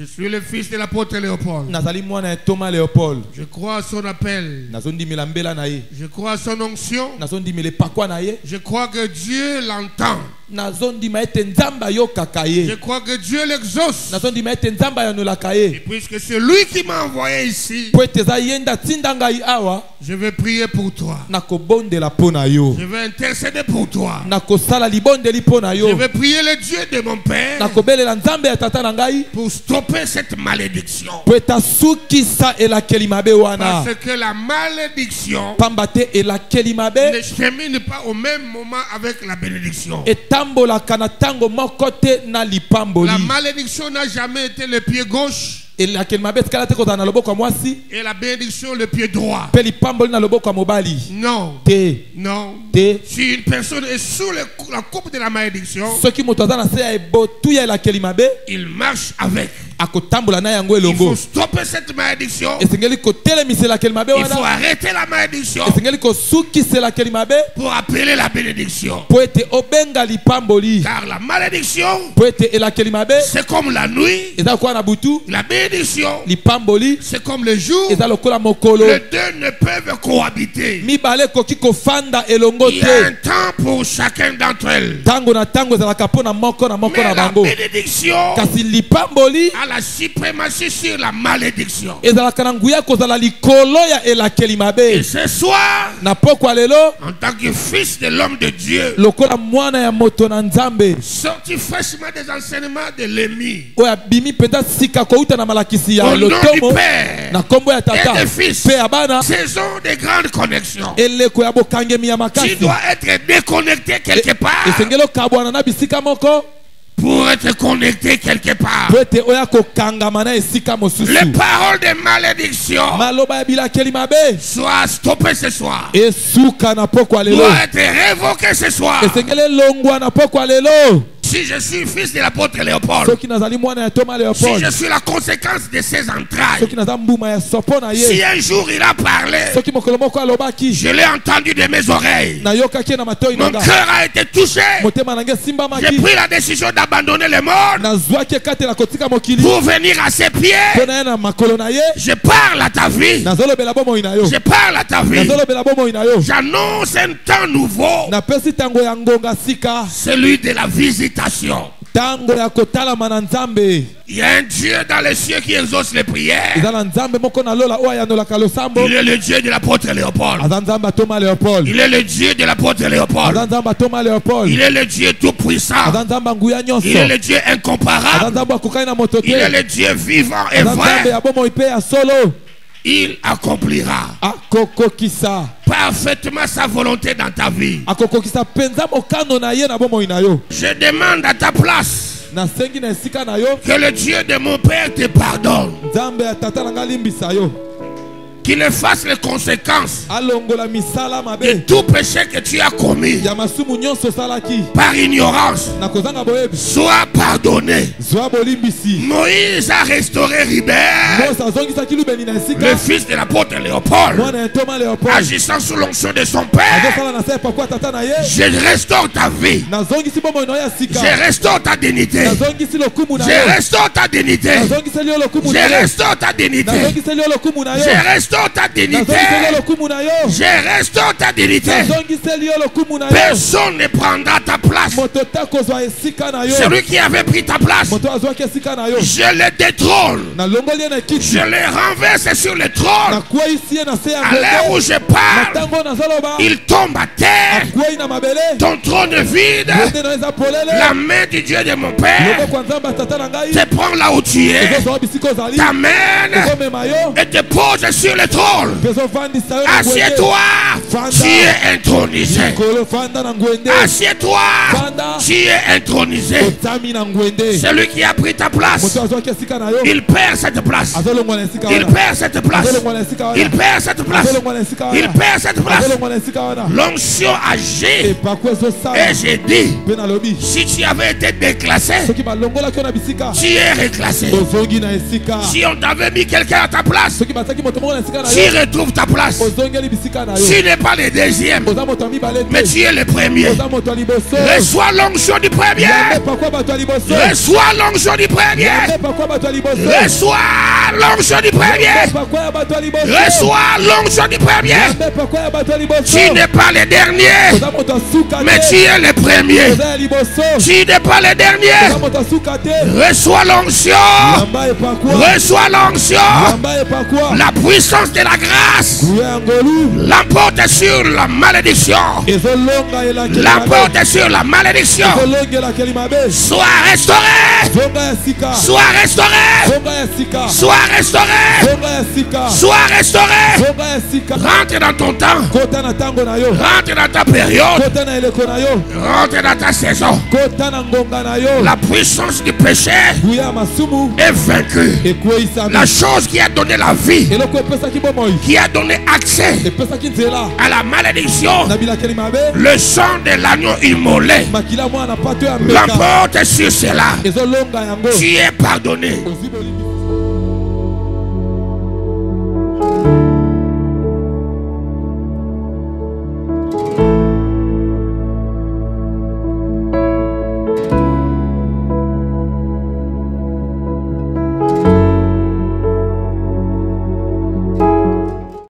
Je suis le fils de l'apôtre Léopold. Je crois à son appel. Je crois à son onction. Je crois que Dieu l'entend. Je crois que Dieu l'exauce. Et puisque c'est lui qui m'a envoyé ici, je vais prier pour toi. Je vais intercéder pour toi. Je vais prier le Dieu de mon Père pour stopper cette malédiction. Parce que la malédiction ne chemine pas au même moment avec la bénédiction. La malédiction n'a jamais été le pied gauche et la bénédiction le pied droit. Non. Non. Si une personne est sous la coupe de la malédiction, il marche avec. Il faut stopper cette malédiction. Il faut arrêter la malédiction pour appeler la bénédiction. Car la malédiction, c'est comme la nuit. La bénédiction, c'est comme le jour. Les deux ne peuvent cohabiter. Il y a un temps pour chacun d'entre elles. Mais la bénédiction a la suprématie sur la malédiction. Et ce soir, en tant que fils de l'homme de Dieu, sorti fraîchement des enseignements de l'ennemi, au nom du Père et des Fils, saison de grandes connexions. Tu dois être déconnecté quelque part pour être connecté quelque part. Les paroles de malédiction soient stoppées ce soir. Doivent être révoquées ce soir. Si je suis fils de l'apôtre Léopold, si je suis la conséquence de ses entrailles, si un jour il a parlé, je l'ai entendu de mes oreilles, mon cœur a été touché, j'ai pris la décision d'abandonner le monde pour venir à ses pieds. Je parle à ta vie, je parle à ta vie, j'annonce un temps nouveau, celui de la visitation. Il y a un Dieu dans les cieux qui exauce les prières. Il est le Dieu de l'apôtre Léopold. Il est le Dieu de l'apôtre Léopold. Il est le Dieu tout puissant. Il est le Dieu incomparable. Il est le Dieu vivant et vrai. Il accomplira parfaitement sa volonté dans ta vie. Je demande à ta place que le Dieu de mon Père te pardonne, qu'il efface les conséquences de tout péché que tu as commis par ignorance. Sois pardonné. Moïse a restauré Ribert, le fils de l'apôtre Léopold, agissant sous l'onction de son père. Je restaure ta vie. Je restaure ta dignité. Je restaure ta dignité. Je restaure ta dignité. Je restaure ta dignité. Je restaure ta dignité. Personne ne prendra ta place. Celui qui avait pris ta place, je le détrône. Je le renverse sur le trône. À l'heure où je parle, il tombe à terre. Ton trône est vide. La main du Dieu de mon Père te prend là où tu es, t'amène et te pose sur le trône. Assieds-toi, tu es intronisé. Assieds-toi, tu es intronisé. Celui qui a pris ta place, il perd cette place. Il perd cette place. Il perd cette place. Il perd cette place. L'onction agit. Et j'ai dit, si tu avais été déclassé, tu es reclassé. Si on t'avait mis quelqu'un à ta place, Tu retrouves ta place. Tu n'es pas le deuxième, mais tu es le premier. Reçois l'onction du premier. Reçois l'onction du premier. Reçois l'onction du premier. Reçois l'onction du premier. Tu n'es pas le dernier, mais tu es le premier. Tu n'es pas le dernier. Reçois l'onction. Reçois l'onction. La puissance de la grâce l'emporte sur la malédiction. L'emporte sur la malédiction. Sois restauré. Sois restauré. Sois restauré. Sois restauré. Rentre dans ton temps. Rentre dans ta période. Rentre dans ta saison. La puissance du péché est vaincue. La chose qui a donné la vie, qui a donné accès à la malédiction, le sang de l'agneau immolé l'emporte sur cela. Tu es pardonné.